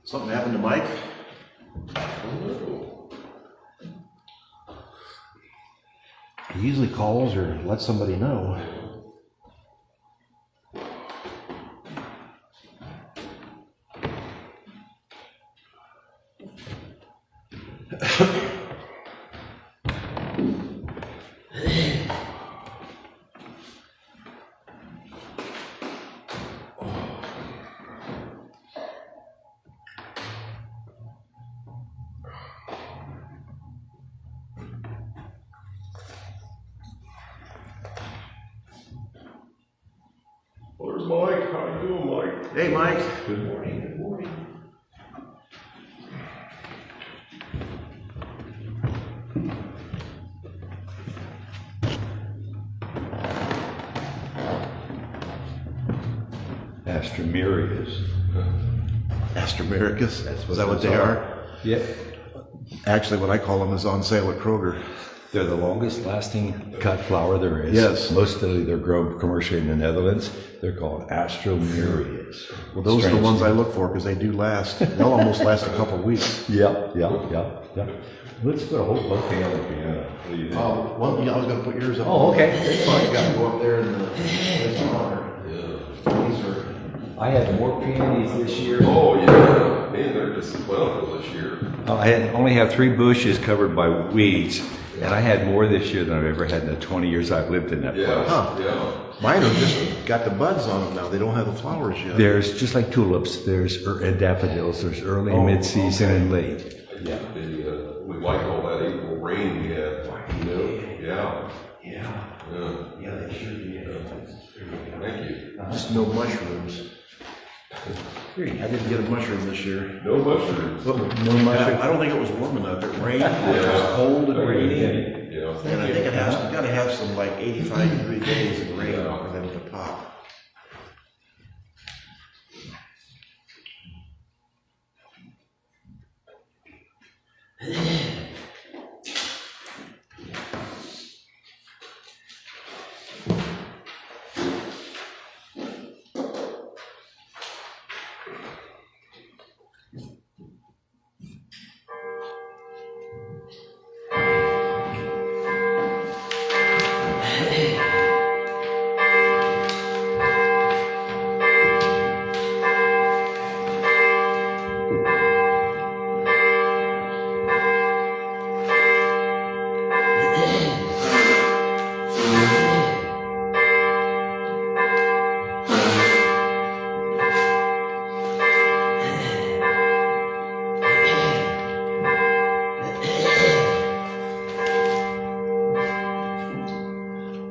Something happened to Mike? He usually calls or lets somebody know. There's Mike. How you doing, Mike? Hey, Mike. Good morning. Good morning. Astromerias. Astromerikas? Is that what they are? Yeah. Actually, what I call them is on sale at Kroger. They're the longest lasting cut flower there is. Yes. Mostly they're grown commercially in the Netherlands. They're called Astromerias. Well, those are the ones I look for because they do last. They'll almost last a couple of weeks. Yeah. Let's put a whole bouquet on the piano. What do you think? Well, yeah, I was going to put yours up. Oh, okay. You got to go up there and place an honor. Yeah. These are. I had more peonies this year. Oh, yeah. Man, they're just plentiful this year. I only have 3 bushes covered by weeds, and I had more this year than I've ever had in the 20 years I've lived in that place. Huh. Yeah. Mine have just got the buds on them now. They don't have the flowers yet. There's just like tulips, there's and daffodils, there's early, mid-season, and late. Yeah. We like all that April rain we had. You know? Yeah. Yeah, they should be. Thank you. Just no mushrooms. I didn't get a mushroom this year. No mushrooms. No mushroom. I don't think it was warm enough. It rained. It was cold and rainy. Yeah. And I think you got to have some like 85-degree days of rain for them to pop.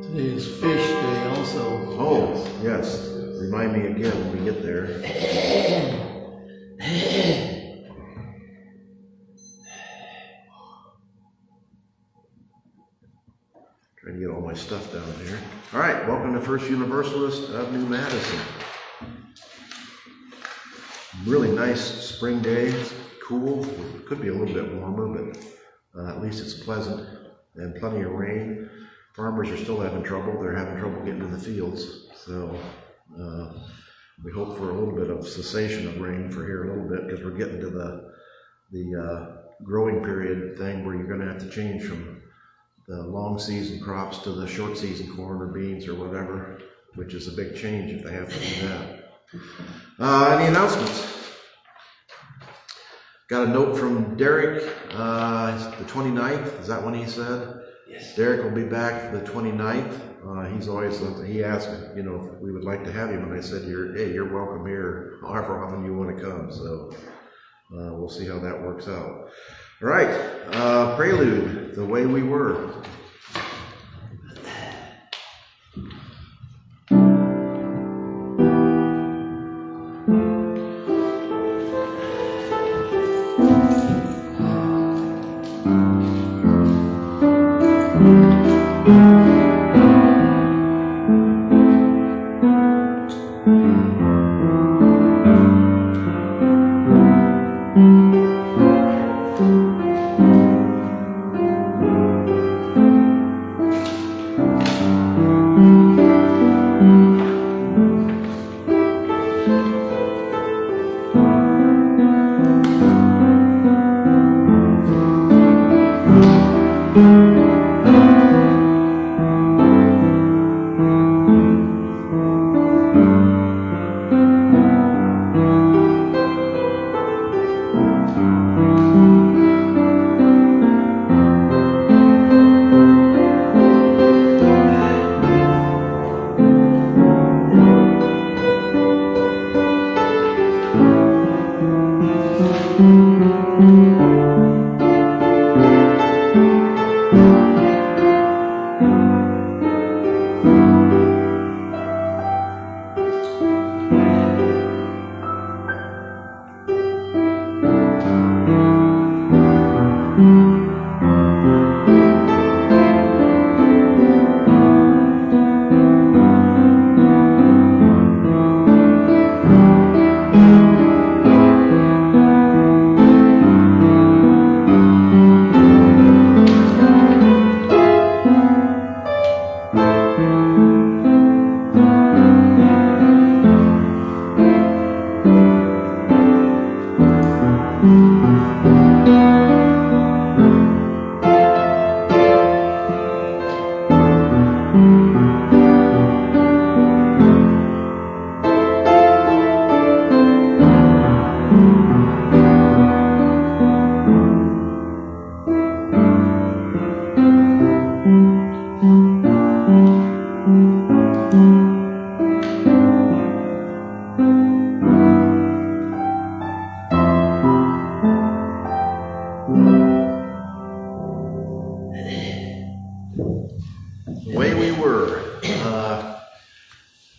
Today's fish day also. Oh, yes. Remind me again when we get there. Trying to get all my stuff down here. All right, welcome to First Universalist of New Madison. Really nice spring day. cool. It could be a little bit warmer, but at least it's pleasant and plenty of rain. Farmers are still having trouble. They're having trouble getting to the fields. So we hope for a little bit of cessation of rain for here a little bit, because we're getting to the growing period thing where you're going to have to change from the long season crops to the short season corn or beans or whatever, which is a big change if they have to do that. Any announcements? Got a note from Derek, the 29th, is that when he said? Yes. Derek will be back the 29th. He's always, he asked, you know, if we would like to have him, and I said, you're welcome here, however often you want to come, so we'll see how that works out. All right, Prelude, The Way We Were.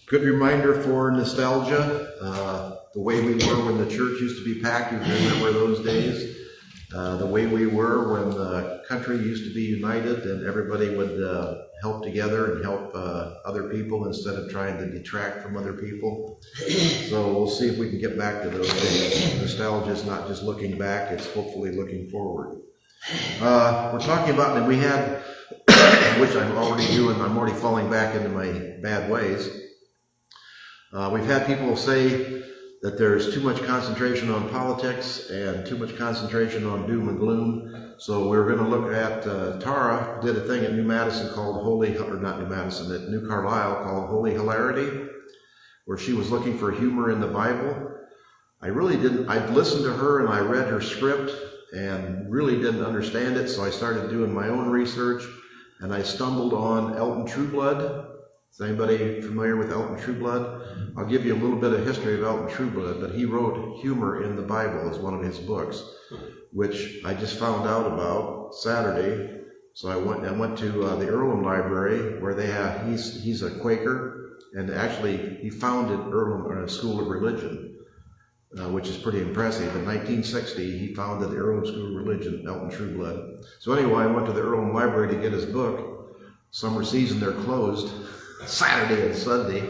Good reminder for nostalgia, the way we were when the church used to be packed. You remember those days? The way we were when the country used to be united and everybody would help together and help other people instead of trying to detract from other people. So we'll see if we can get back to those days. Nostalgia is not just looking back, it's hopefully looking forward. We're talking about, and we had, which I'm already doing, I'm already falling back into my bad ways. We've had people say that there's too much concentration on politics and too much concentration on doom and gloom. So we're going to look at, Tara did a thing at New Madison called at New Carlisle called Holy Hilarity, where she was looking for humor in the Bible. I listened to her and I read her script and really didn't understand it, so I started doing my own research and I stumbled on Elton Trueblood. Is anybody familiar with Elton Trueblood? I'll give you a little bit of history of Elton Trueblood, but he wrote Humor in the Bible as one of his books, which I just found out about Saturday. So I went to the Earlham Library, where they have, he's a Quaker, and actually he founded Earlham School of Religion, which is pretty impressive. In 1960, he founded the Earlham School of Religion, Elton Trueblood. So anyway, I went to the Earlham Library to get his book. Summer season, they're closed Saturday and Sunday.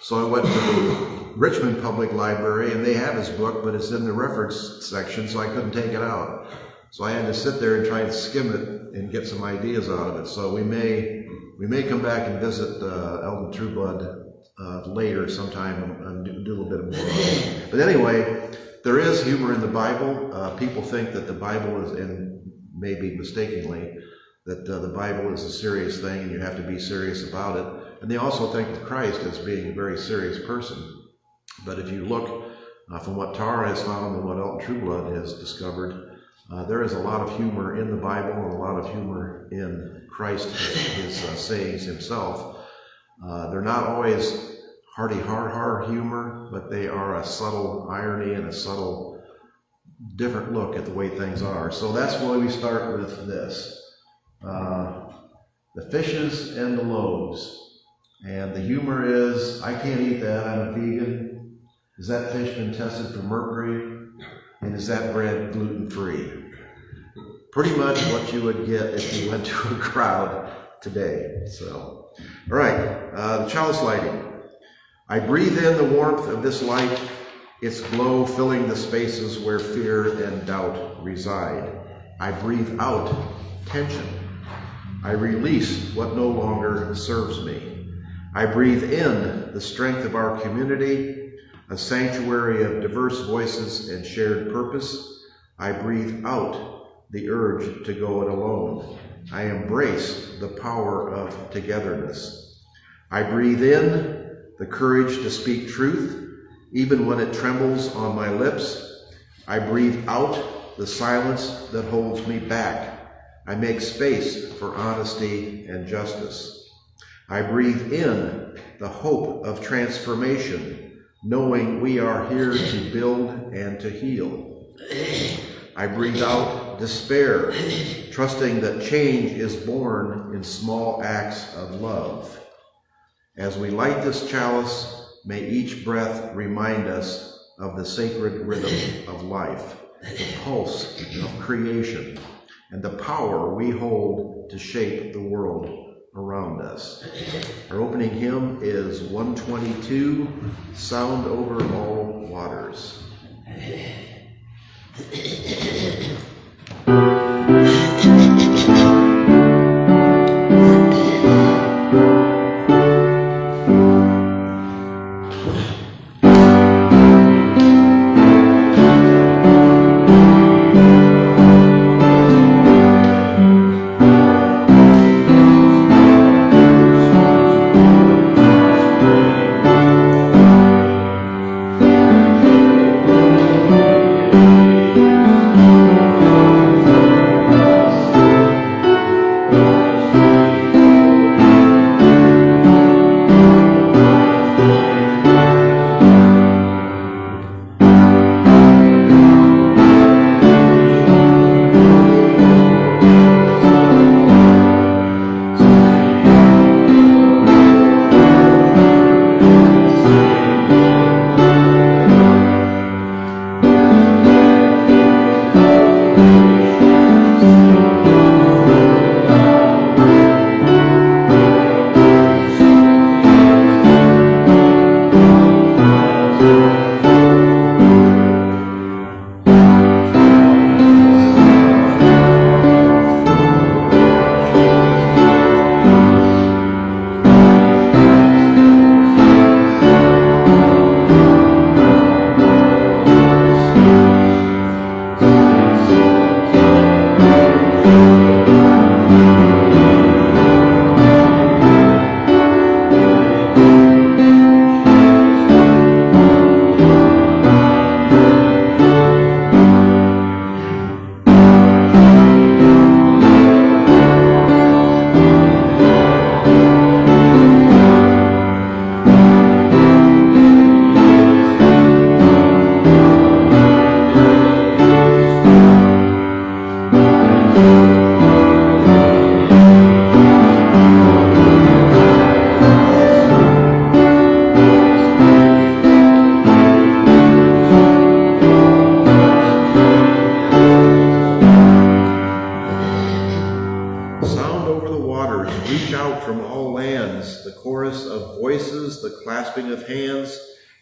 So I went to Richmond Public Library, and they have his book, but it's in the reference section, so I couldn't take it out. So I had to sit there and try and skim it and get some ideas out of it. So we may come back and visit Eldon Trueblood later sometime and do a little bit more. But anyway, there is humor in the Bible. People think that the Bible is, and maybe mistakenly, that the Bible is a serious thing and you have to be serious about it. And they also think of Christ as being a very serious person. But if you look from what Tara has found and what Eldon Trueblood has discovered, there is a lot of humor in the Bible and a lot of humor in Christ, his sayings himself. They're not always hearty har humor, but they are a subtle irony and a subtle different look at the way things are. So that's why we start with this. The fishes and the loaves. And the humor is, I can't eat that, I'm a vegan. Has that fish been tested for mercury? And is that bread gluten-free? Pretty much what you would get if you went to a crowd today. So, all right, the chalice lighting. I breathe in the warmth of this light, its glow filling the spaces where fear and doubt reside. I breathe out tension. I release what no longer serves me. I breathe in the strength of our community, a sanctuary of diverse voices and shared purpose. I breathe out the urge to go it alone. I embrace the power of togetherness. I breathe in the courage to speak truth, even when it trembles on my lips. I breathe out the silence that holds me back. I make space for honesty and justice. I breathe in the hope of transformation, knowing we are here to build and to heal. I breathe out despair, trusting that change is born in small acts of love. As we light this chalice, may each breath remind us of the sacred rhythm of life, the pulse of creation, and the power we hold to shape the world around us. Our opening hymn is 122, Sound Over All Waters.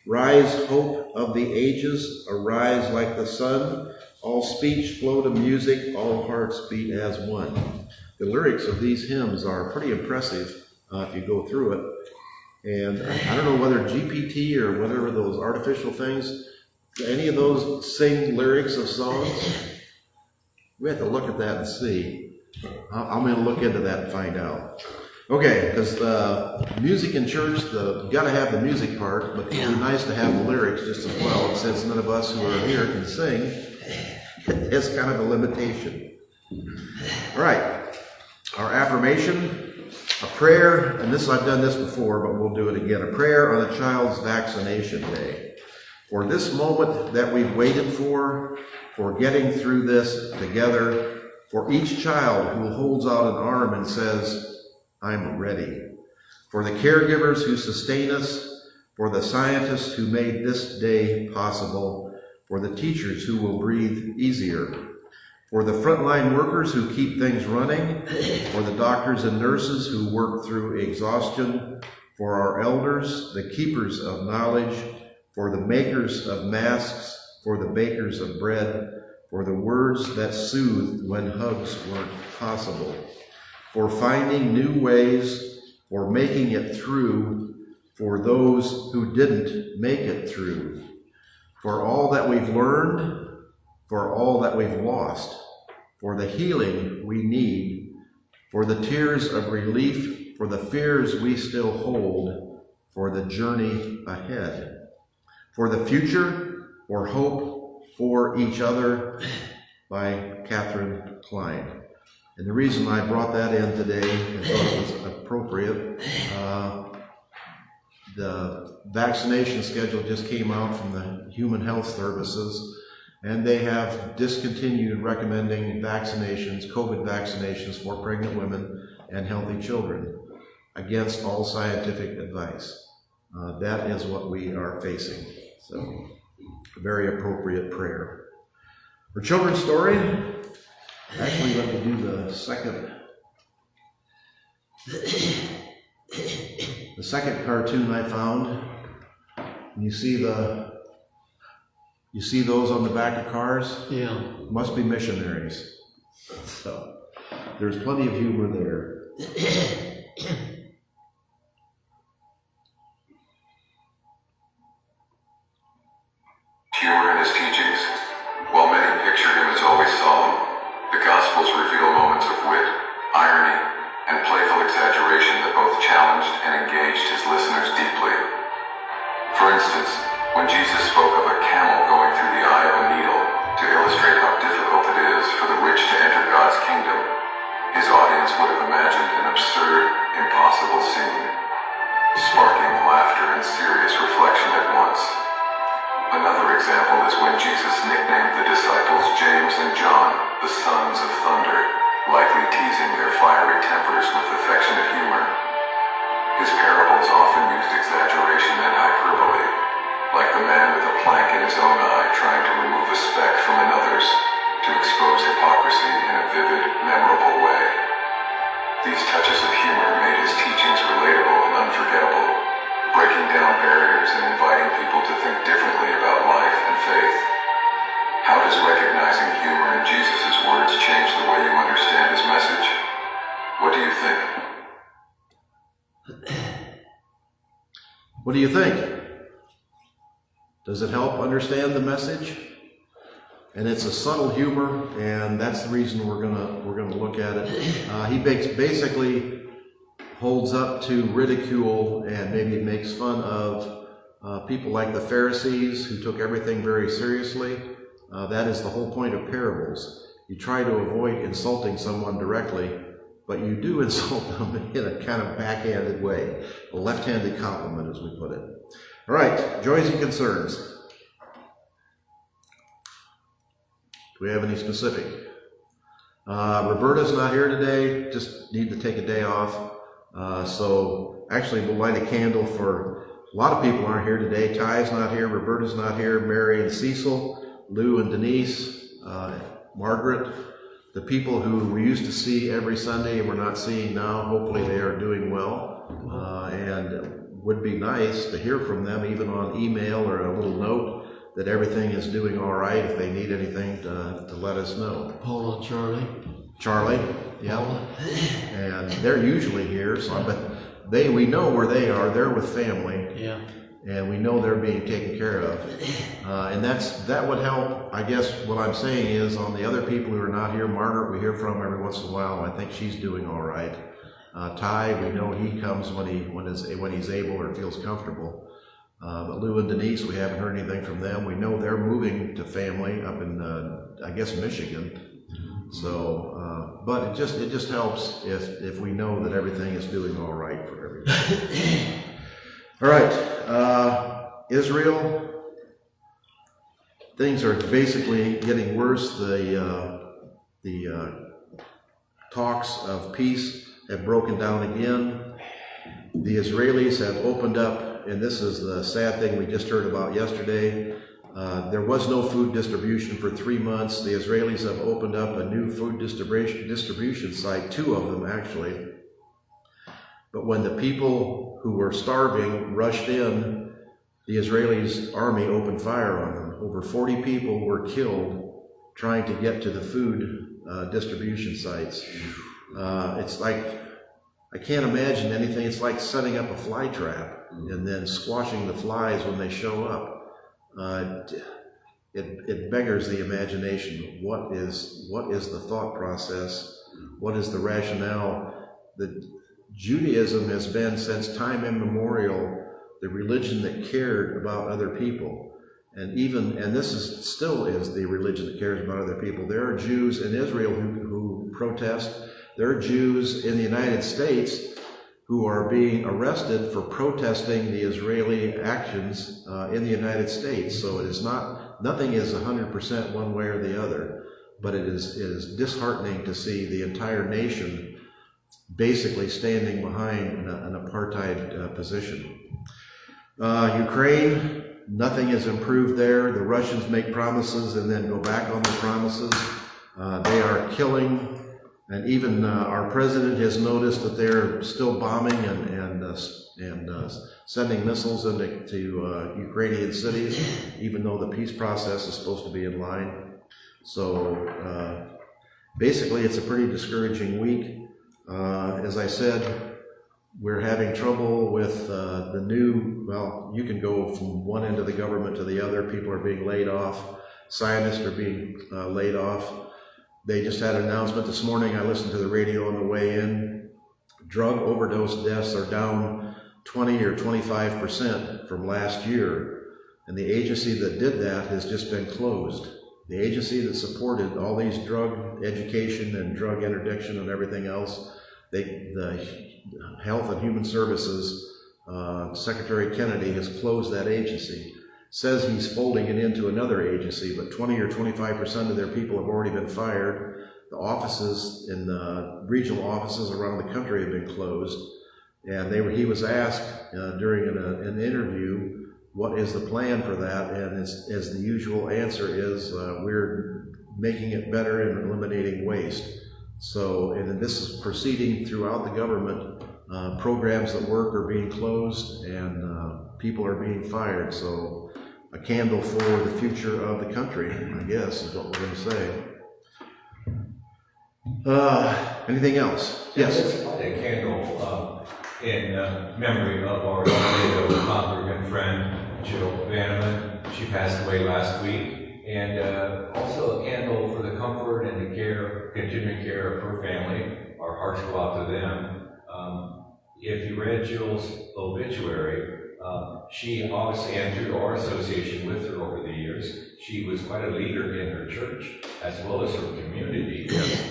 Rise, hope of the ages, arise like the sun. All speech flow to music, all hearts beat as one. The lyrics of these hymns are pretty impressive if you go through it. And I don't know whether GPT or whatever those artificial things, any of those sing lyrics of songs. We have to look at that and see. I'm going to look into that and find out. Okay, because music in church, you got to have the music part, but it'd be nice to have the lyrics just as well. And since none of us who are here can sing, it's kind of a limitation. All right, our affirmation. A prayer, and I've done this before, but we'll do it again. A prayer on a child's vaccination day. For this moment that we've waited for getting through this together, for each child who holds out an arm and says, I'm ready. For the caregivers who sustain us, for the scientists who made this day possible, for the teachers who will breathe easier, for the frontline workers who keep things running, for the doctors and nurses who work through exhaustion, for our elders, the keepers of knowledge, for the makers of masks, for the bakers of bread, for the words that soothed when hugs weren't possible, for finding new ways, for making it through, for those who didn't make it through, for all that we've learned, for all that we've lost, for the healing we need, for the tears of relief, for the fears we still hold, for the journey ahead, for the future, for hope, for each other, by Catherine Klein. And the reason I brought that in today, I thought it was appropriate, the vaccination schedule just came out from the Human Health Services, and they have discontinued recommending vaccinations, COVID vaccinations for pregnant women and healthy children against all scientific advice. That is what we are facing. So, a very appropriate prayer. For children's story, actually let me do the second cartoon I found. You see those on the back of cars? Yeah. Must be missionaries. So there's plenty of humor there. Humor in his teachings. While many picture him as always solemn, the Gospels reveal moments of wit, irony, and playful exaggeration that both challenged and engaged his listeners deeply. For instance, when Jesus spoke of a camel going through the eye of a needle to illustrate how difficult it is for the rich to enter God's kingdom, his audience would have imagined an absurd, impossible scene, sparking laughter and serious reflection at once. Another example is when Jesus nicknamed the disciples James and John the sons of thunder, likely teasing their fiery tempers with affectionate humor. His parables often used exaggeration and hyperbole, like the man with a plank in his own eye trying to remove a speck from another's to expose hypocrisy in a vivid, memorable way. These touches of humor made his teachings relatable and unforgettable, breaking down barriers and inviting people to think differently about life and faith. How does recognizing humor in Jesus' words change the way you understand his message? What do you think? What do you think? Does it help understand the message? And it's a subtle humor, and that's the reason we're gonna look at it. He basically holds up to ridicule and maybe makes fun of people like the Pharisees who took everything very seriously. That is the whole point of parables. You try to avoid insulting someone directly, but you do insult them in a kind of backhanded way, a left-handed compliment, as we put it. All right, joys and concerns. Do we have any specific? Roberta's not here today, just need to take a day off. So actually we'll light a candle for, a lot of people aren't here today. Ty's not here, Roberta's not here, Mary and Cecil, Lou and Denise, Margaret, the people who we used to see every Sunday and we're not seeing now, hopefully they are doing well. And would be nice to hear from them, even on email or a little note, that everything is doing all right. If they need anything, to let us know. Paula, Charlie, yeah. Paula. And they're usually here, but we know where they are. They're with family. Yeah. And we know they're being taken care of. And that would help. I guess what I'm saying is, on the other people who are not here, Margaret we hear from every once in a while. I think she's doing all right. Ty, we know he comes when he's able or feels comfortable. But Lou and Denise, we haven't heard anything from them. We know they're moving to family up in, I guess, Michigan. So, but it just helps if we know that everything is doing all right for everybody. All right, Israel, things are basically getting worse. The talks of peace have broken down again. The Israelis have opened up, and this is the sad thing we just heard about yesterday. There was no food distribution for 3 months. The Israelis have opened up a new food distribution site, 2 of them actually. But when the people who were starving rushed in, the Israelis' army opened fire on them. Over 40 people were killed trying to get to the food distribution sites. It's like, I can't imagine anything. It's like setting up a fly trap and then squashing the flies when they show up. It beggars the imagination. What is the thought process? What is the rationale? That Judaism has been, since time immemorial, the religion that cared about other people. And this still is the religion that cares about other people. There are Jews in Israel who protest. There are Jews in the United States who are being arrested for protesting the Israeli actions in the United States. So it is nothing is 100% one way or the other, but it is disheartening to see the entire nation basically standing behind an apartheid position. Ukraine, nothing has improved there. The Russians make promises and then go back on the promises. They are killing. And even our president has noticed that they're still bombing and sending missiles into Ukrainian cities, even though the peace process is supposed to be in line. So basically, it's a pretty discouraging week. As I said, we're having trouble with the new, well, you can go from one end of the government to the other. People are being laid off. Scientists are being laid off. They just had an announcement this morning. I listened to the radio on the way in. Drug overdose deaths are down 20 or 25% from last year. And the agency that did that has just been closed. The agency that supported all these drug education and drug interdiction and everything else, the Health and Human Services, Secretary Kennedy has closed that agency. Says he's folding it into another agency, but 20 or 25% of their people have already been fired. The offices in the regional offices around the country have been closed. And he was asked during an interview, what is the plan for that? And as the usual answer is, we're making it better and eliminating waste. So, and this is proceeding throughout the government. Programs that work are being closed and people are being fired. So, a candle for the future of the country, I guess, is what we're going to say. Anything else? Yes? A candle in memory of our congregant friend, Jill Vanneman. She passed away last week. And also a candle for the comfort and the care, continuing care of her family. Our hearts go out to them. If you read Jill's obituary, she obviously, and through our association with her over the years, she was quite a leader in her church as well as her community.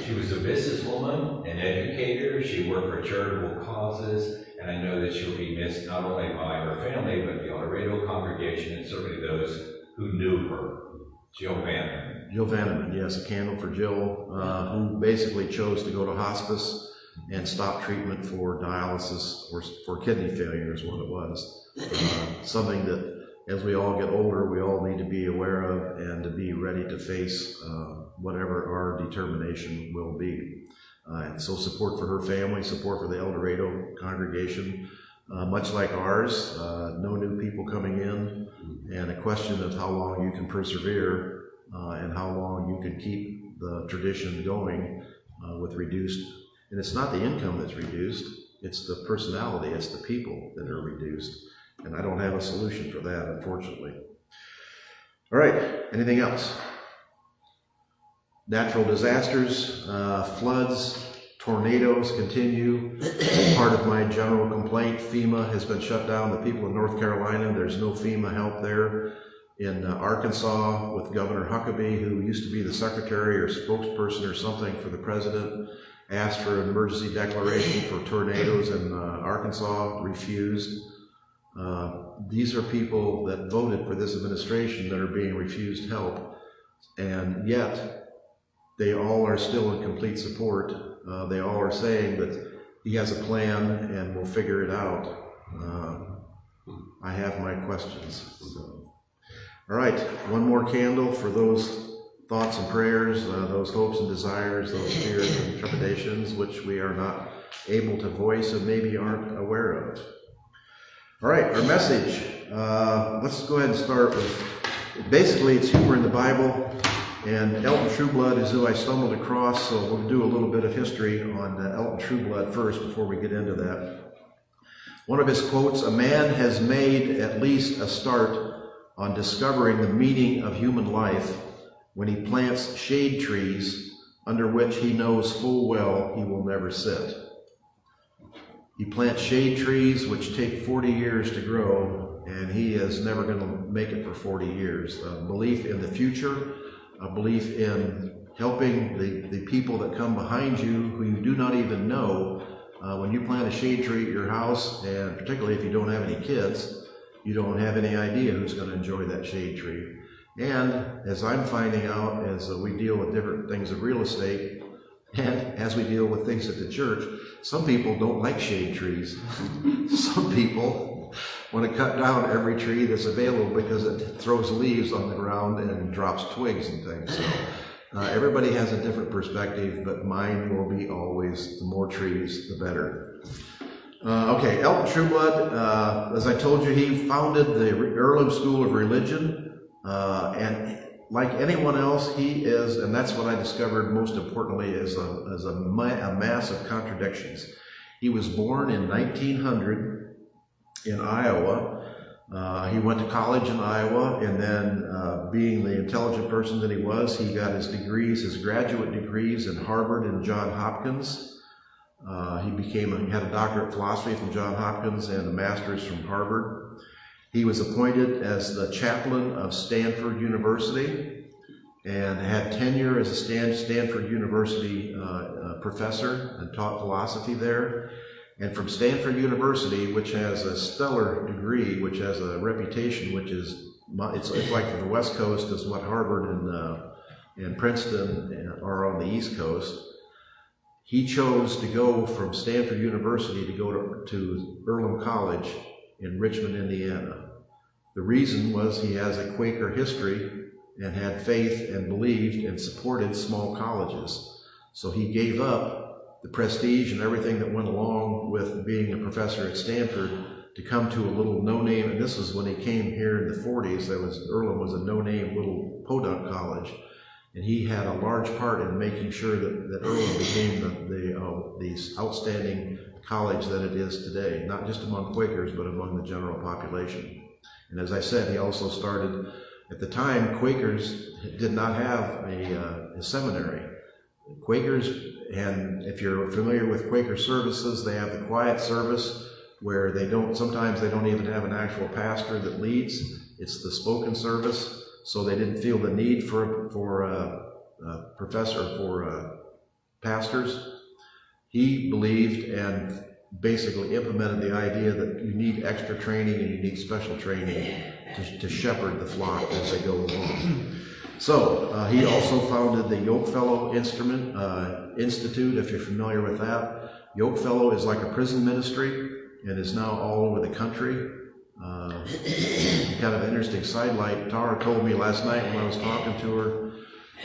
She was a businesswoman, an educator. She worked for charitable causes, and I know that she'll be missed not only by her family, but the El Dorado congregation and certainly those who knew her. Jill Vanneman. Jill Vanneman, yes, a candle for Jill, who basically chose to go to hospice and stop treatment for dialysis or for kidney failure is what it was. Something that, as we all get older, we all need to be aware of and to be ready to face whatever our determination will be. And so support for her family, support for the El Dorado congregation. much like ours, no new people coming in, and a question of how long you can persevere and how long you can keep the tradition going with reduced. And it's not the income that's reduced, it's the personality, it's the people that are reduced. And I don't have a solution for that, unfortunately. All right, anything else? Natural disasters, floods, tornadoes continue. Part of my general complaint, FEMA has been shut down. The people in North Carolina, there's no FEMA help there. In Arkansas, with Governor Huckabee, who used to be the secretary or spokesperson or something for the president, asked for an emergency declaration for tornadoes in Arkansas, refused. These are people that voted for this administration that are being refused help, and yet they all are still in complete support. They all are saying that he has a plan and we'll figure it out. I have my questions. So. All right, one more candle for those thoughts and prayers, those hopes and desires, those fears and trepidations which we are not able to voice and maybe aren't aware of. All right, our message. Let's go ahead and start with, basically it's humor in the Bible, and Elton Trueblood is who I stumbled across, so we'll do a little bit of history on Elton Trueblood first before we get into that. One of his quotes, "A man has made at least a start on discovering the meaning of human life when he plants shade trees under which he knows full well he will never sit." He plants shade trees which take 40 years to grow, and he is never going to make it for 40 years. A belief in the future, a belief in helping the people that come behind you who you do not even know. When you plant a shade tree at your house, and particularly if you don't have any kids, you don't have any idea who's going to enjoy that shade tree. And as I'm finding out, as we deal with different things of real estate, and as we deal with things at the church, some people don't like shade trees. Some people want to cut down every tree that's available because it throws leaves on the ground and drops twigs and things. So everybody has a different perspective, but mine will be always the more trees, the better. Okay, Elton Trueblood, as I told you, he founded the Earlham School of Religion, and like anyone else, he is, and that's what I discovered most importantly, is a mass of contradictions. He was born in 1900 in Iowa. He went to college in Iowa, and then being the intelligent person that he was, he got his degrees, his graduate degrees in Harvard and Johns Hopkins. He had a doctorate of philosophy from Johns Hopkins and a master's from Harvard. He was appointed as the chaplain of Stanford University and had tenure as a Stanford University professor and taught philosophy there. And from Stanford University, which has a stellar degree, which has a reputation, which is, it's like for the West Coast is what Harvard and Princeton are on the East Coast. He chose to go from Stanford University to go to Earlham College in Richmond, Indiana. The reason was he has a Quaker history and had faith and believed and supported small colleges. So he gave up the prestige and everything that went along with being a professor at Stanford to come to a little no-name, and this is when he came here in the 40s, Earlham was a no-name little podunk college. And he had a large part in making sure that Earlham became the outstanding college that it is today, not just among Quakers, but among the general population. And as I said, he also started, at the time, Quakers did not have a seminary. Quakers, and if you're familiar with Quaker services, they have the quiet service where sometimes they don't even have an actual pastor that leads. It's the spoken service. So they didn't feel the need for pastors. He believed and basically implemented the idea that you need extra training and you need special training to shepherd the flock as they go along. So he also founded the Yokefellow Institute, if you're familiar with that. Yokefellow is like a prison ministry and is now all over the country. Kind of an interesting sidelight. Tara told me last night when I was talking to her,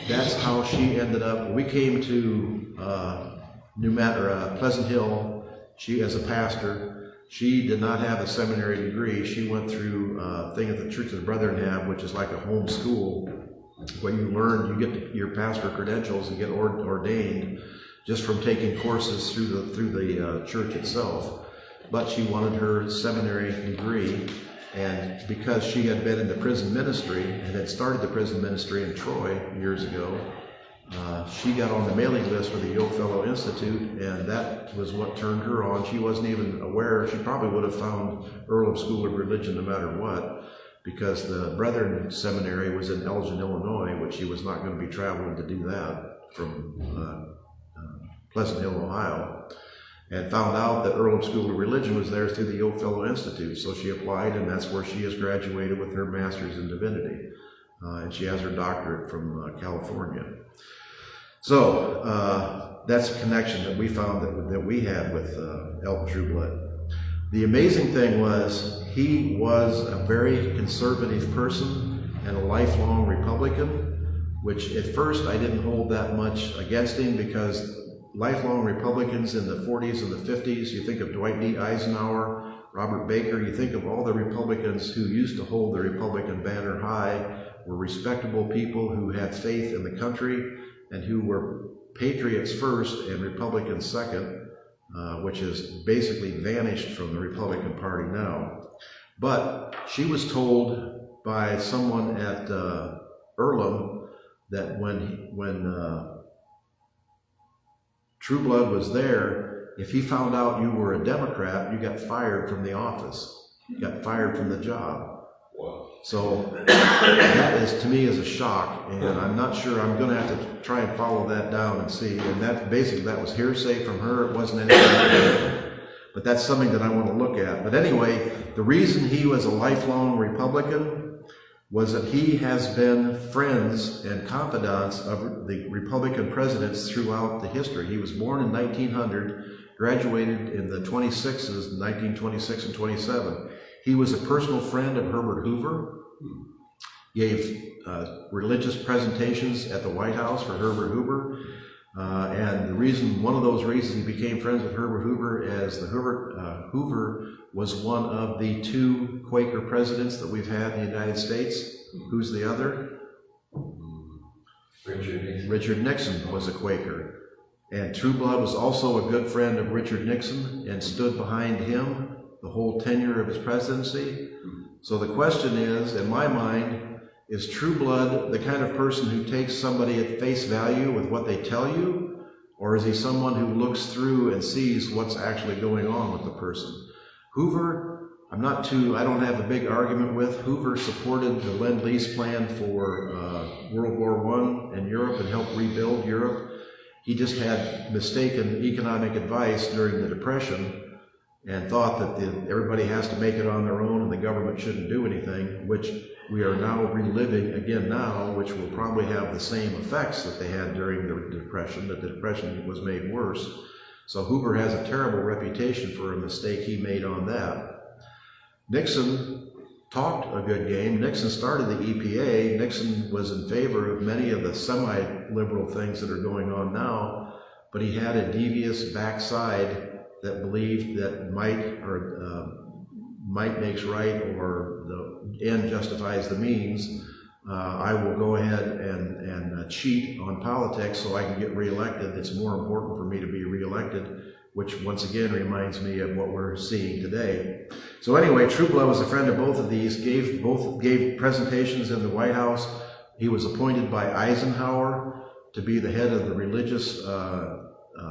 that's how she ended up. We came to Pleasant Hill, she as a pastor. She did not have a seminary degree. She went through a thing at the Church of the Brethren have, which is like a home school, where you learn, you get your pastor credentials and get ordained just from taking courses through the church itself. But she wanted her seminary degree, and because she had been in the prison ministry and had started the prison ministry in Troy years ago, she got on the mailing list for the Yoke Fellow Institute, and that was what turned her on. She wasn't even aware. She probably would have found Earlham School of Religion no matter what, because the Brethren Seminary was in Elgin, Illinois, which she was not going to be traveling to do that from Pleasant Hill, Ohio, and found out that Earlham School of Religion was there through the Yoke Fellow Institute. So she applied, and that's where she has graduated with her master's in divinity. And she has her doctorate from California. So that's a connection that we found that we had with Elton Trueblood. The amazing thing was he was a very conservative person and a lifelong Republican, which at first I didn't hold that much against him, because lifelong Republicans in the 40s and the 50s, you think of Dwight D. Eisenhower, Robert Baker, you think of all the Republicans who used to hold the Republican banner high, were respectable people who had faith in the country and who were patriots first and Republicans second, which has basically vanished from the Republican Party now. But she was told by someone at Earlham that when Trueblood was there, if he found out you were a Democrat, you got fired from the office. You got fired from the job. Wow. So that is, to me, is a shock, and I'm not sure. I'm going to have to try and follow that down and see. And that basically, that was hearsay from her. It wasn't anything, but that's something that I want to look at. But anyway, the reason he was a lifelong Republican was that he has been friends and confidants of the Republican presidents throughout the history. He was born in 1900, graduated in the 26s, 1926 and 27. He was a personal friend of Herbert Hoover, gave religious presentations at the White House for Herbert Hoover. And the reason, one of those reasons he became friends with Herbert Hoover is that Hoover was one of the 2 Quaker presidents that we've had in the United States. Who's the other? Richard Nixon. Richard Nixon was a Quaker. And Trueblood was also a good friend of Richard Nixon and stood behind him the whole tenure of his presidency. So the question is, in my mind, is Trueblood the kind of person who takes somebody at face value with what they tell you? Or is he someone who looks through and sees what's actually going on with the person? Hoover, I don't have a big argument with. Hoover supported the Lend-Lease plan for World War I in Europe and helped rebuild Europe. He just had mistaken economic advice during the Depression and thought that everybody has to make it on their own and the government shouldn't do anything, which we are now reliving again now, which will probably have the same effects that they had during the Depression, that the Depression was made worse. So Hoover has a terrible reputation for a mistake he made on that. Nixon talked a good game. Nixon started the EPA. Nixon was in favor of many of the semi-liberal things that are going on now, but he had a devious backside that believed that might makes right, or the end justifies the means. I will go ahead and cheat on politics so I can get reelected. It's more important for me to be reelected, which once again reminds me of what we're seeing today. So anyway, Trueblood was a friend of both of these, gave presentations in the White House. He was appointed by Eisenhower to be the head of the religious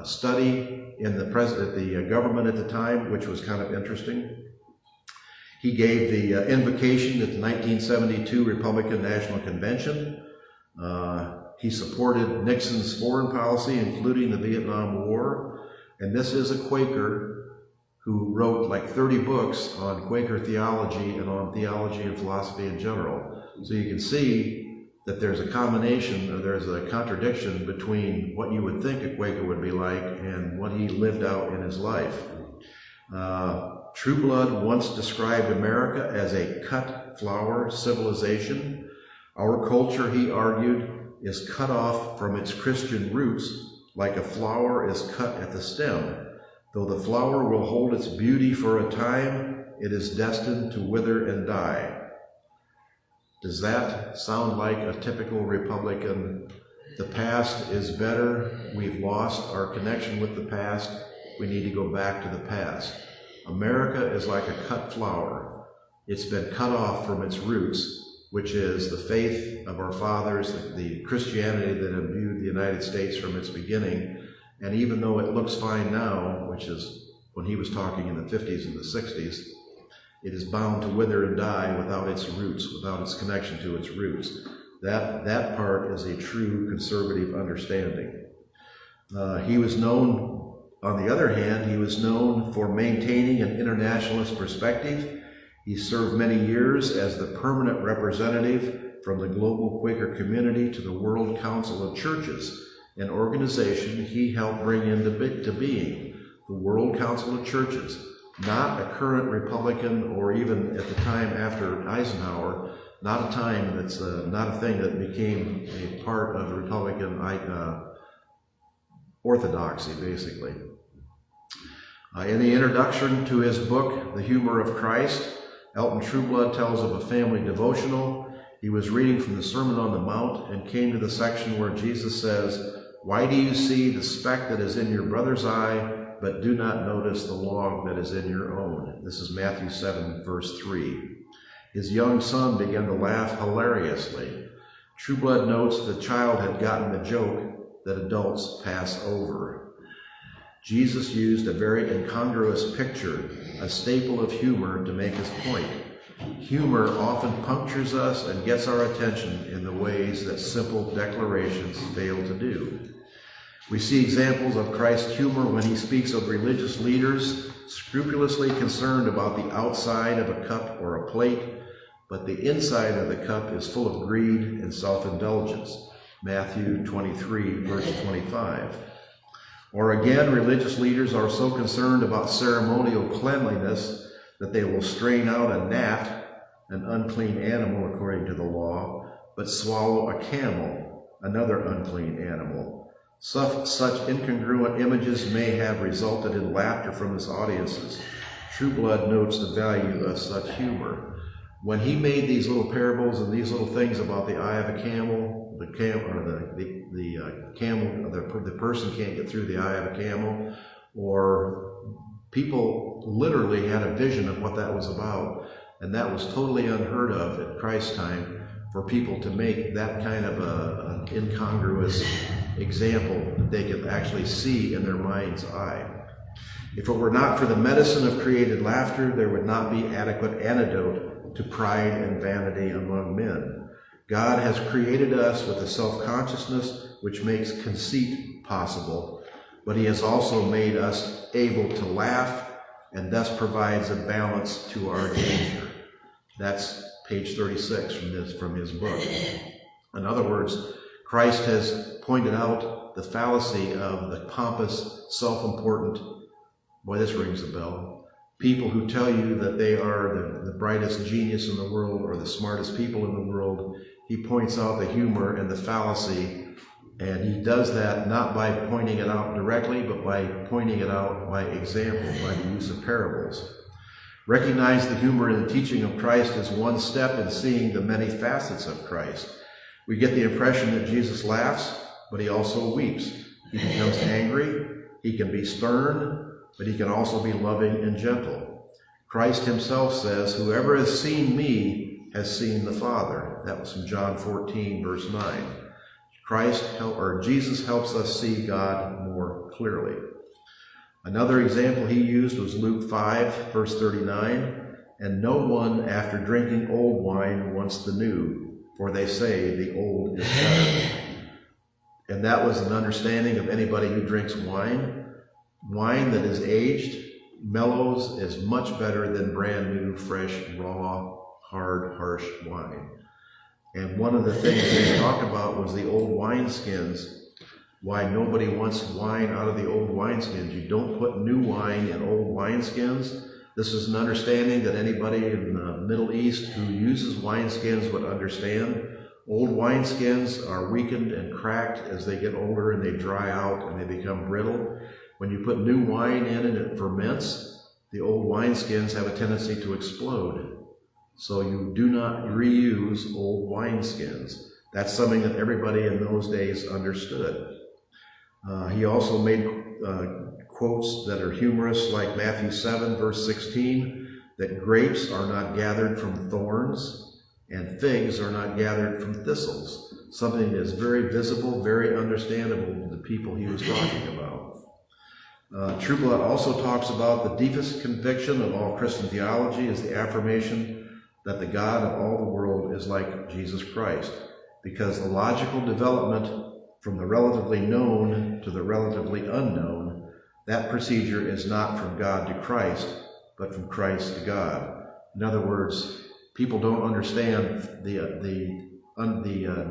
study in the government at the time, which was kind of interesting. He gave the invocation at the 1972 Republican National Convention. He supported Nixon's foreign policy, including the Vietnam War. And this is a Quaker who wrote like 30 books on Quaker theology and on theology and philosophy in general. So you can see that there's a combination, or there's a contradiction between what you would think a Quaker would be like and what he lived out in his life. Trueblood once described America as a cut flower civilization. Our culture, he argued, is cut off from its Christian roots like a flower is cut at the stem. Though the flower will hold its beauty for a time, it is destined to wither and die. Does that sound like a typical Republican? The past is better. We've lost our connection with the past. We need to go back to the past. America is like a cut flower. It's been cut off from its roots, which is the faith of our fathers, the Christianity that imbued the United States from its beginning. And even though it looks fine now, which is when he was talking in the 50s and the 60s, it is bound to wither and die without its roots, without its connection to its roots. That part is a true conservative understanding. He was known, on the other hand, he was known for maintaining an internationalist perspective. He served many years as the permanent representative from the global Quaker community to the World Council of Churches, an organization he helped bring into being, the World Council of Churches, not a current Republican or even at the time after Eisenhower, not a time that's not a thing that became a part of the Republican orthodoxy, basically. In the introduction to his book, The Humor of Christ, Elton Trueblood tells of a family devotional. He was reading from the Sermon on the Mount and came to the section where Jesus says, "Why do you see the speck that is in your brother's eye, but do not notice the log that is in your own?" This is Matthew 7, verse 3. His young son began to laugh hilariously. Trueblood notes the child had gotten the joke that adults pass over. Jesus used a very incongruous picture, a staple of humor, to make his point. Humor often punctures us and gets our attention in the ways that simple declarations fail to do. We see examples of Christ's humor when he speaks of religious leaders scrupulously concerned about the outside of a cup or a plate, but the inside of the cup is full of greed and self-indulgence. Matthew 23, verse 25. Or again, religious leaders are so concerned about ceremonial cleanliness that they will strain out a gnat, an unclean animal according to the law, but swallow a camel, another unclean animal. Such incongruent images may have resulted in laughter from his audiences. Trueblood notes the value of such humor. When he made these little parables and these little things about the eye of a camel, the person can't get through the eye of a camel, or people literally had a vision of what that was about, and that was totally unheard of at Christ's time, for people to make that kind of an incongruous example that they could actually see in their mind's eye. If it were not for the medicine of created laughter, there would not be adequate antidote to pride and vanity among men. God has created us with a self-consciousness which makes conceit possible, but he has also made us able to laugh and thus provides a balance to our danger. That's page 36 from his book. In other words, Christ has pointed out the fallacy of the pompous, self-important, boy, this rings a bell, people who tell you that they are the brightest genius in the world or the smartest people in the world. He points out the humor and the fallacy, and he does that not by pointing it out directly, but by pointing it out by example, by the use of parables. Recognize the humor in the teaching of Christ as one step in seeing the many facets of Christ. We get the impression that Jesus laughs, but he also weeps. He becomes angry, he can be stern, but he can also be loving and gentle. Christ himself says, "Whoever has seen me has seen the Father." That was from John 14, verse 9. Jesus helps us see God more clearly. Another example he used was Luke 5, verse 39. "And no one, after drinking old wine, wants the new, for they say the old is better." And that was an understanding of anybody who drinks wine. Wine that is aged, mellows, is much better than brand new, fresh, raw, hard, harsh wine. And one of the things they talked about was the old wineskins, why nobody wants wine out of the old wineskins. You don't put new wine in old wineskins. This is an understanding that anybody in the Middle East who uses wineskins would understand. Old wineskins are weakened and cracked as they get older and they dry out and they become brittle. When you put new wine in and it ferments, the old wineskins have a tendency to explode. So you do not reuse old wineskins. That's something that everybody in those days understood. He also made quotes that are humorous, like Matthew 7, verse 16, that grapes are not gathered from thorns and figs are not gathered from thistles. Something that is very visible, very understandable to the people he was talking about. Trueblood also talks about the deepest conviction of all Christian theology is the affirmation that the God of all the world is like Jesus Christ, because the logical development from the relatively known to the relatively unknown, that procedure is not from God to Christ, but from Christ to God. In other words, people don't understand the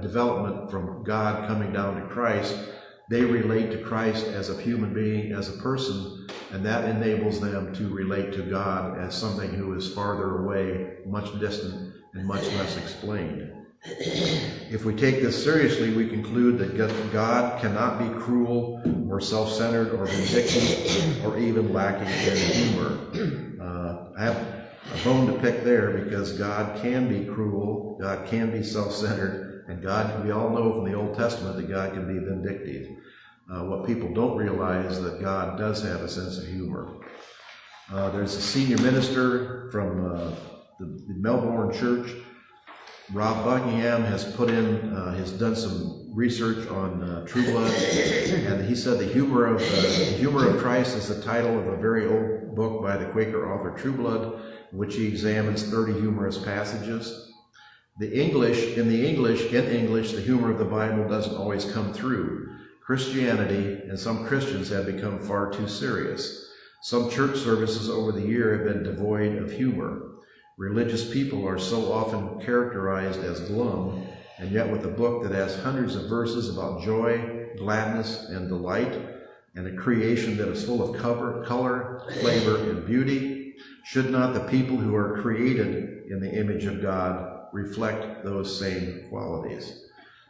development from God coming down to Christ. They relate to Christ as a human being, as a person, and that enables them to relate to God as something who is farther away, much distant, and much less explained. If we take this seriously, we conclude that God cannot be cruel or self-centered or vindictive or even lacking in humor. I have a bone to pick there, because God can be cruel, God can be self-centered, and God, we all know from the Old Testament that God can be vindictive. What people don't realize is that God does have a sense of humor. There's a senior minister from the Melbourne church, Rob Buckingham, has done some research on Trueblood, and he said the humor of Christ is the title of a very old book by the Quaker author Trueblood, in which he examines 30 humorous passages. In English, the humor of the Bible doesn't always come through. Christianity and some Christians have become far too serious. Some church services over the year have been devoid of humor. Religious people are so often characterized as glum, and yet with a book that has hundreds of verses about joy, gladness, and delight, and a creation that is full of color, flavor, and beauty, should not the people who are created in the image of God reflect those same qualities?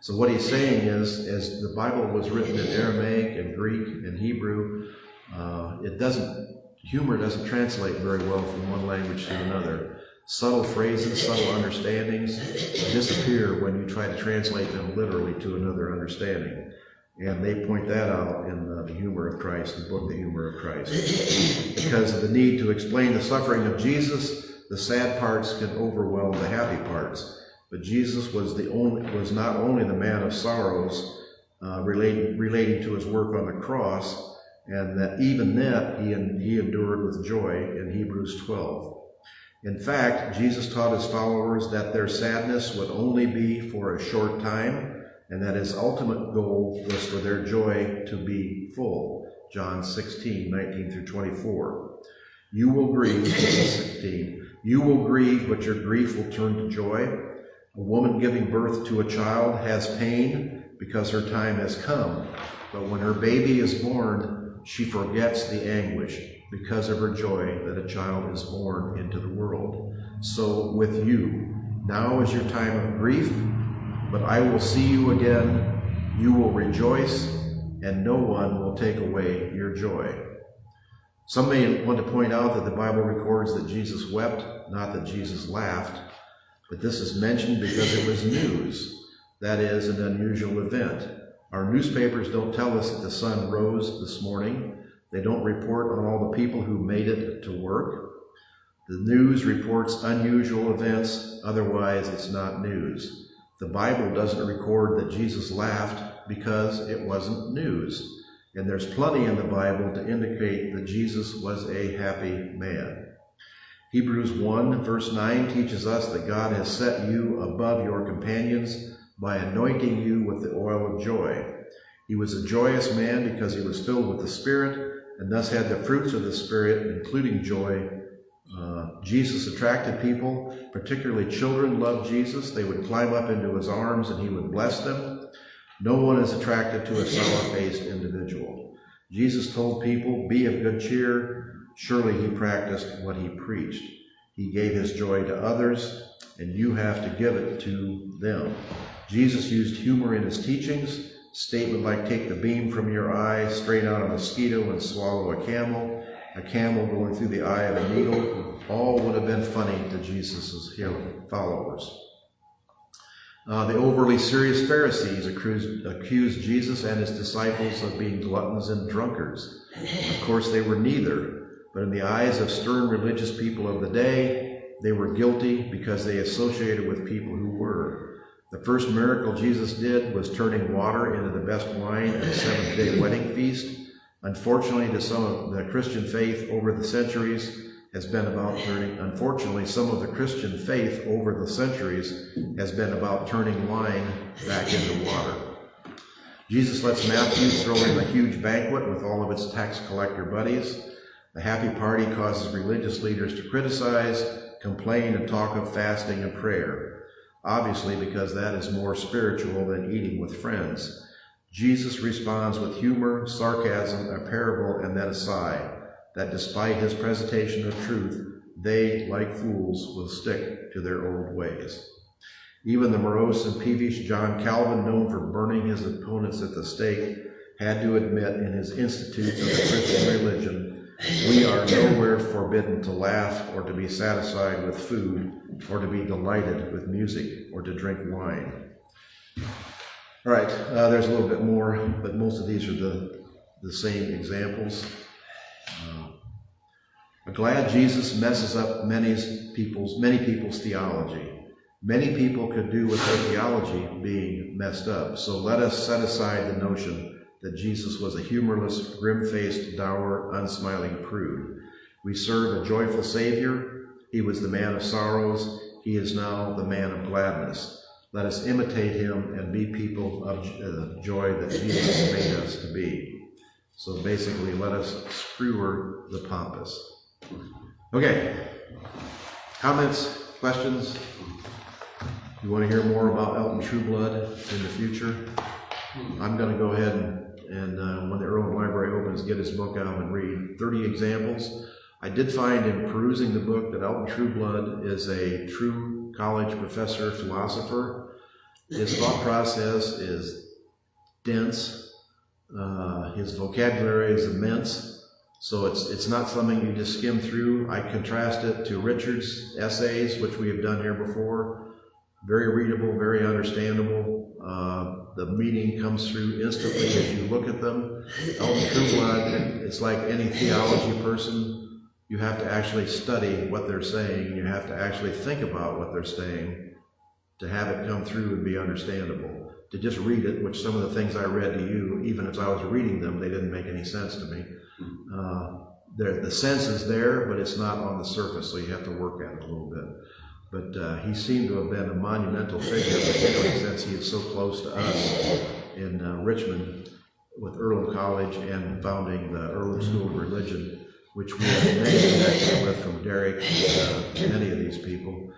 So what he's saying is, as the Bible was written in Aramaic and Greek and Hebrew, humor doesn't translate very well from one language to another. Subtle phrases, subtle understandings disappear when you try to translate them literally to another understanding. And they point that out in the Humor of Christ, the book, The Humor of Christ. Because of the need to explain the suffering of Jesus, the sad parts can overwhelm the happy parts. But Jesus was not only the man of sorrows, relating to his work on the cross, and that even that he endured with joy in Hebrews 12. In fact, Jesus taught his followers that their sadness would only be for a short time, and that his ultimate goal was for their joy to be full. John 16, 19 through 24. You will grieve, verse 16. You will grieve, but your grief will turn to joy. A woman giving birth to a child has pain because her time has come. But when her baby is born, she forgets the anguish because of her joy that a child is born into the world. So with you, now is your time of grief, but I will see you again. You will rejoice, and no one will take away your joy. Some may want to point out that the Bible records that Jesus wept, not that Jesus laughed, but this is mentioned because it was news. That is, an unusual event. Our newspapers don't tell us that the sun rose this morning. They don't report on all the people who made it to work. The news reports unusual events, otherwise it's not news. The Bible doesn't record that Jesus laughed because it wasn't news. And there's plenty in the Bible to indicate that Jesus was a happy man. Hebrews 1 verse 9 teaches us that God has set you above your companions by anointing you with the oil of joy. He was a joyous man because he was filled with the Spirit, and thus had the fruits of the Spirit, including joy. Jesus attracted people, particularly children loved Jesus. They would climb up into his arms and he would bless them. No one is attracted to a sour-faced individual. Jesus told people, be of good cheer. Surely he practiced what he preached. He gave his joy to others, and you have to give it to them. Jesus used humor in his teachings, statement like take the beam from your eye, strain out a mosquito, and swallow a camel going through the eye of a needle, all would have been funny to Jesus' followers. The overly serious Pharisees accused Jesus and his disciples of being gluttons and drunkards. Of course, they were neither, but in the eyes of stern religious people of the day, they were guilty because they associated with people who were. The first miracle Jesus did was turning water into the best wine at a seventh-day wedding feast. Unfortunately, to some of the Christian faith over the centuries has been about turning wine back into water. Jesus lets Matthew throw in a huge banquet with all of its tax collector buddies. The happy party causes religious leaders to criticize, complain, and talk of fasting and prayer, obviously because that is more spiritual than eating with friends. Jesus responds with humor, sarcasm, a parable, and then a sigh, that despite his presentation of truth, they, like fools, will stick to their old ways. Even the morose and peevish John Calvin, known for burning his opponents at the stake, had to admit in his Institutes of the Christian Religion, we are nowhere forbidden to laugh or to be satisfied with food or to be delighted with music or to drink wine. All right, there's a little bit more, but most of these are the same examples. I'm glad Jesus messes up many people's theology. Many people could do with their theology being messed up. So let us set aside the notion that Jesus was a humorless, grim-faced, dour, unsmiling prude. We serve a joyful Savior. He was the man of sorrows. He is now the man of gladness. Let us imitate him and be people of joy that Jesus made us to be. So basically, let us skewer the pompous. Okay, comments, questions? You want to hear more about Elton Trueblood in the future? I'm going to go ahead and when the Earlham Library opens, get his book out and read 30 examples. I did find in perusing the book that Elton Trueblood is a true college professor, philosopher. His thought process is dense. His vocabulary is immense. So it's not something you just skim through. I contrast it to Richard's essays, which we have done here before. Very readable, very understandable. The meaning comes through instantly as you look at them. Elton Trueblood, it's like any theology person. You have to actually study what they're saying. You have to actually think about what they're saying to have it come through and be understandable. To just read it, which some of the things I read to you, even as I was reading them, they didn't make any sense to me. The sense is there, but it's not on the surface, so you have to work at it a little bit. But he seemed to have been a monumental figure, particularly since he is so close to us in Richmond with Earlham College and founding the Earlham School of Religion, which we have many connections with from Derek, many of these people.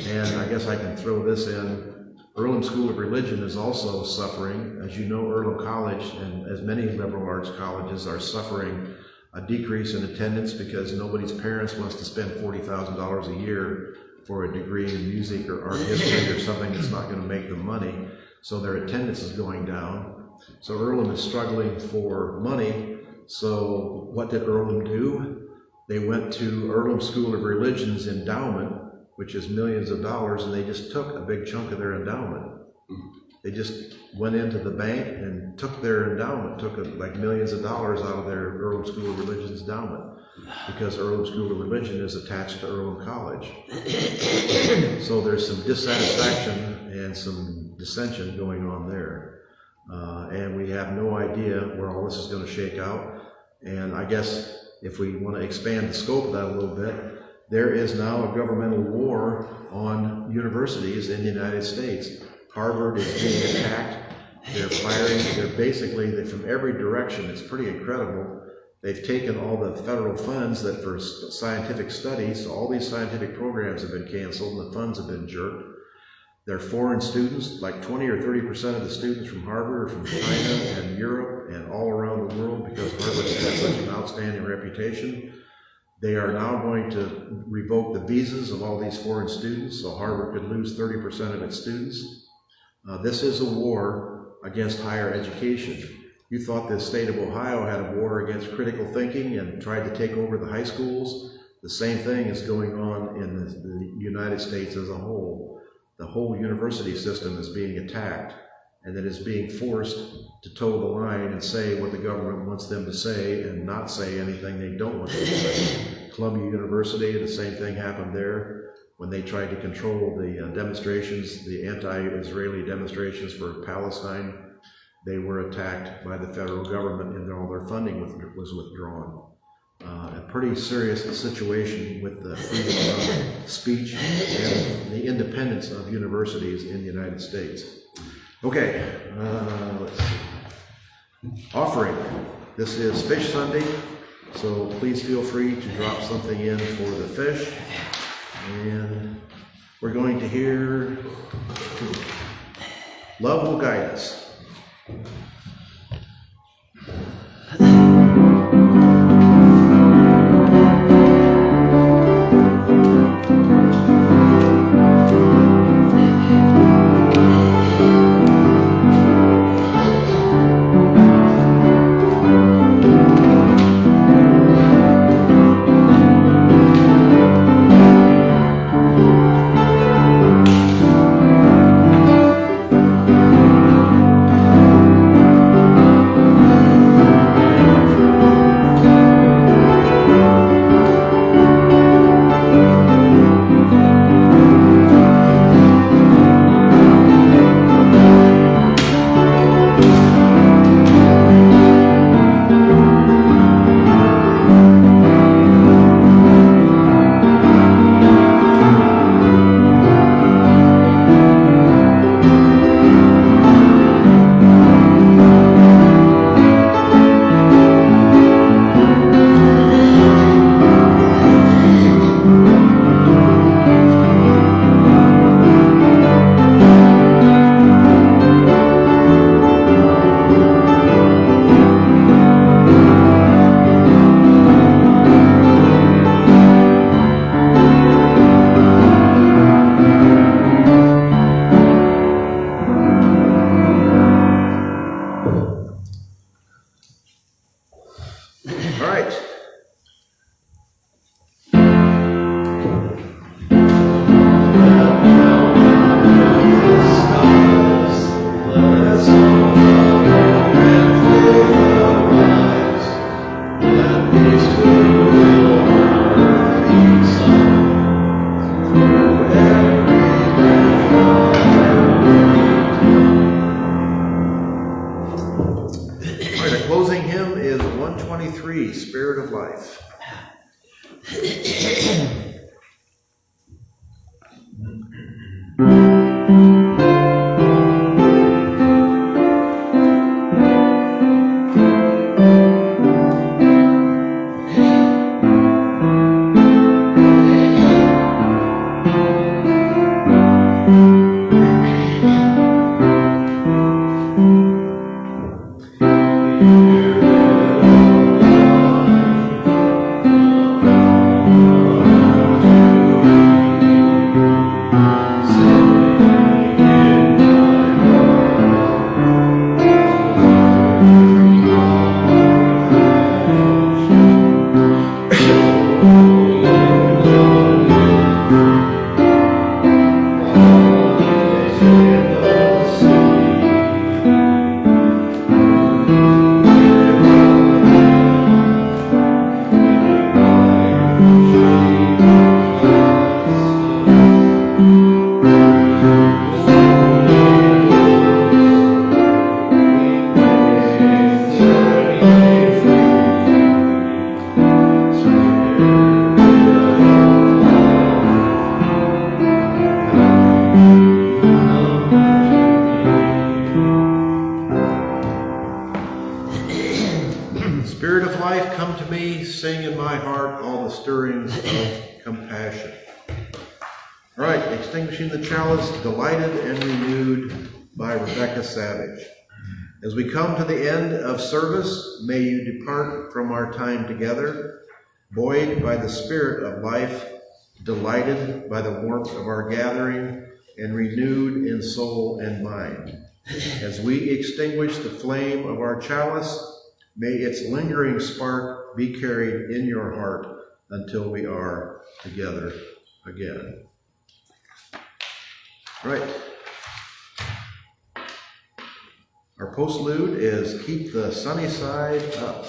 And I guess I can throw this in. Earlham School of Religion is also suffering. As you know, Earlham College, and as many liberal arts colleges, are suffering a decrease in attendance because nobody's parents wants to spend $40,000 a year for a degree in music or art history or something that's not going to make them money. So their attendance is going down. So Earlham is struggling for money. So what did Earlham do? They went to Earlham School of Religion's endowment, which is millions of dollars, and they just took a big chunk of their endowment. They just went into the bank and took their endowment, took like millions of dollars out of their Earlham School of Religion's endowment, because Earlham School of Religion is attached to Earlham College. So there's some dissatisfaction and some dissension going on there. And we have no idea where all this is going to shake out. And I guess if we want to expand the scope of that a little bit, there is now a governmental war on universities in the United States. Harvard is being attacked. They're firing. They're from every direction. It's pretty incredible. They've taken all the federal funds that for scientific studies, so all these scientific programs have been canceled and the funds have been jerked. They're foreign students, like 20 or 30% of the students from Harvard are from China and Europe and all around the world because Harvard's had such an outstanding reputation. They are now going to revoke the visas of all these foreign students, so Harvard could lose 30% of its students. This is a war against higher education. You thought the state of Ohio had a war against critical thinking and tried to take over the high schools. The same thing is going on in the United States as a whole. The whole university system is being attacked, and it is being forced to toe the line and say what the government wants them to say and not say anything they don't want them to say. Columbia University, the same thing happened there when they tried to control the demonstrations, the anti-Israeli demonstrations for Palestine. They were attacked by the federal government and all their funding was withdrawn. A pretty serious situation with the freedom of speech and the independence of universities in the United States. Okay, let's see. Offering. This is Fish Sunday, so please feel free to drop something in for the fish. And we're going to hear Love Will Guide Us. Spirit of Life. Spirit of life, come to me, sing in my heart all the stirrings of compassion. All right, Extinguishing the Chalice, Delighted and Renewed by Rebecca Savage. As we come to the end of service, may you depart from our time together, buoyed by the spirit of life, delighted by the warmth of our gathering, and renewed in soul and mind. As we extinguish the flame of our chalice, may its lingering spark be carried in your heart until we are together again. Right. Our postlude is Keep the Sunny Side Up.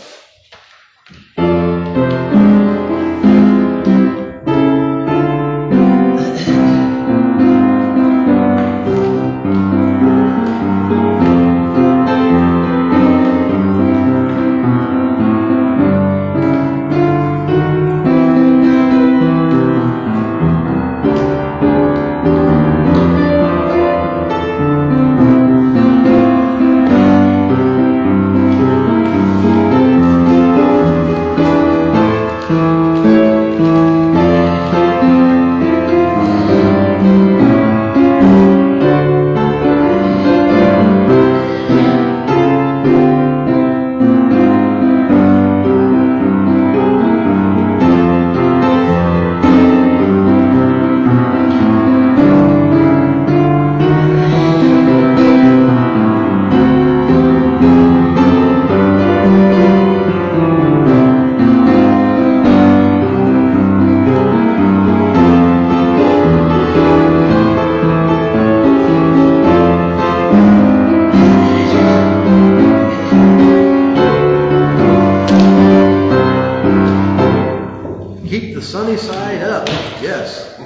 Keep the sunny side up, yes.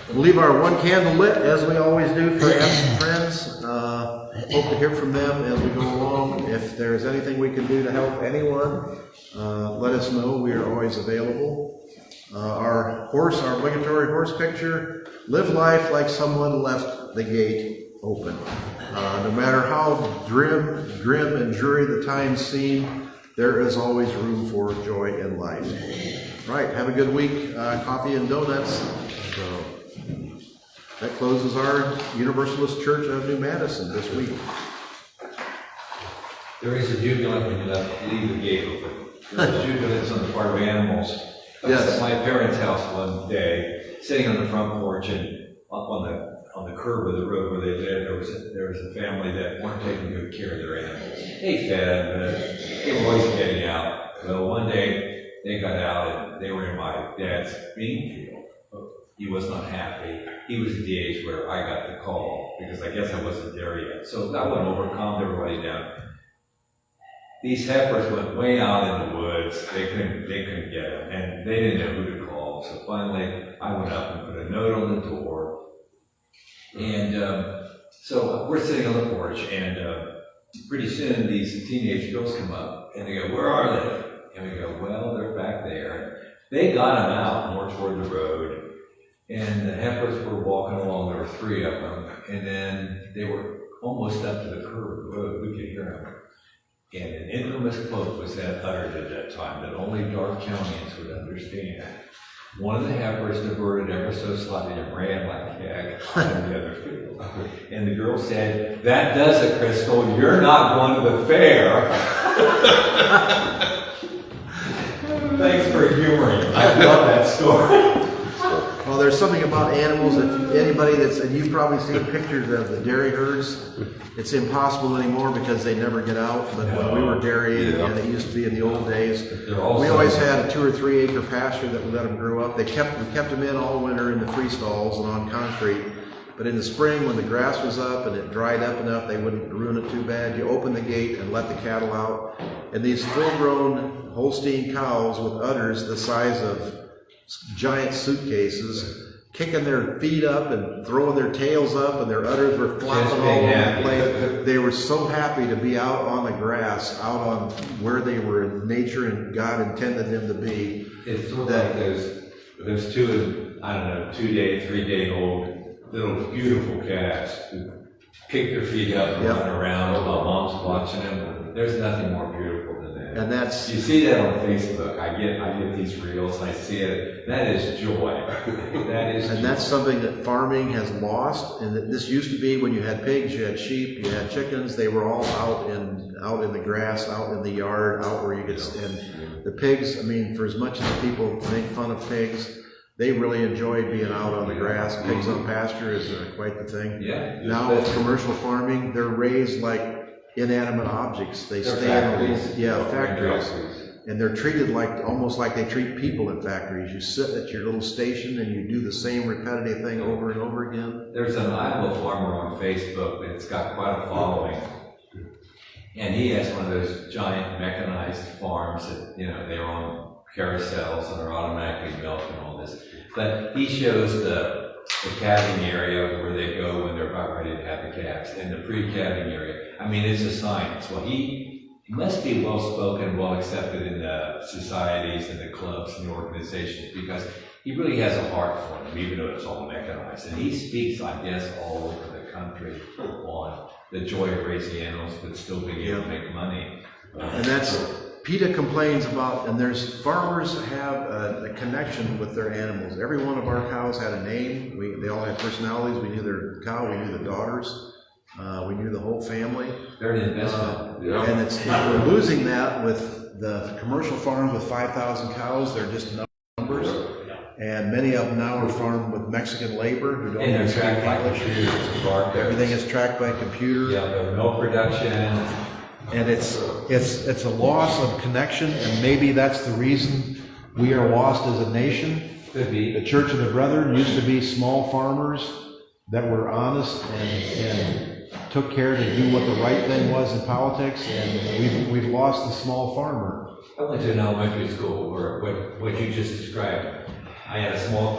We'll leave our one candle lit, as we always do, for absent friends. Hope to hear from them as we go along. If there's anything we can do to help anyone, let us know. We are always available. Our obligatory horse picture, live life like someone left the gate open. No matter how grim and dreary the times seem, there is always room for joy in life. Right, have a good week. Coffee and donuts. So that closes our Universalist Church of New Madison this week. There is a jubilant when you leave the gate open. There's a jubilance on the part of animals. I was at my parents' house one day, sitting on the front porch, and up on the curb of the road where they lived, there was a family that weren't taking good care of their animals. They fed them, they were always getting out. Well, one day they got out and they were in my dad's bean field. He was not happy. He was at the age where I got the call because I guess I wasn't there yet. So I went over, calmed everybody down. These heifers went way out in the woods. They couldn't get them, and they didn't know who to call. So finally, I went up and put a note on the door. And so we're sitting on the porch, and pretty soon these teenage girls come up, and they go, "Where are they?" And we go, "Well, they're back there." They got them out more toward the road, and the heifers were walking along. There were 3 of them, and then they were almost up to the curve of the road. We could hear them. And an infamous quote was that uttered at that time that only Dark Countyans would understand. One of the heifers diverted ever so slightly and ran like heck on the other field. And the girl said, "That does it, Crystal. You're not going to the fair." Thanks for humoring. I love that story. Well, there's something about animals. If anybody and you've probably seen pictures of the dairy herds, it's impossible anymore because they never get out. But when we were dairying, and it used to be in the old days, we always had a 2 or 3 acre pasture that we let them grow up. We kept them in all winter in the free stalls and on concrete. But in the spring, when the grass was up and it dried up enough, they wouldn't ruin it too bad. You open the gate and let the cattle out. And these full-grown Holstein cows with udders the size of giant suitcases, kicking their feet up and throwing their tails up, and their udders were flopping all over the place. They were so happy to be out on the grass, out on where they were in nature and God intended them to be. It's sort of like those 2, I don't know, 2-day, 3-day-old little beautiful cats who kick their feet up and run around while mom's watching them. There's nothing more beautiful than that. And that's, you see that on Facebook. I get these reels. I see it. That is joy. That is. And that's something that farming has lost. And that this used to be when you had pigs, you had sheep, you had chickens. They were all out in the grass, out in the yard, out where you could. And the pigs. I mean, for as much as people make fun of pigs, they really enjoyed being out on the grass. Pigs on pasture is quite the thing. Yeah. Now with commercial farming, they're raised like inanimate objects. They They're stay in factories. factories. And they're treated like, almost like they treat people in factories. You sit at your little station and you do the same repetitive thing over and over again. There's an Iowa farmer on Facebook that's got quite a following. And he has one of those giant mechanized farms that, they're on carousels and are automatically milking all this. But he shows the calving area where they go when they're about ready to have the calves, and the pre-calving area. I mean, it's a science. Well, he must be well-spoken, well-accepted in the societies and the clubs and the organizations, because he really has a heart for them, even though it's all mechanized. And he speaks, I guess, all over the country on the joy of raising animals, but still being able to make money. And that's, PETA complains about, and there's, farmers have a connection with their animals. Every one of our cows had a name. They all had personalities. We knew their cow, we knew the daughters. We knew the whole family. They're an investment. And we're losing that with the commercial farms with 5,000 cows. They're just numbers. And many of them now are farmed with Mexican labor who don't And they're speak tracked by English. computers. Everything is tracked by computer. Yeah, the milk production. And it's a loss of connection, and maybe that's the reason we are lost as a nation. Could be. The Church of the Brethren used to be small farmers that were honest and took care to do what the right thing was in politics, and we've lost the small farmer. I went to an elementary school where what you just described. I had a small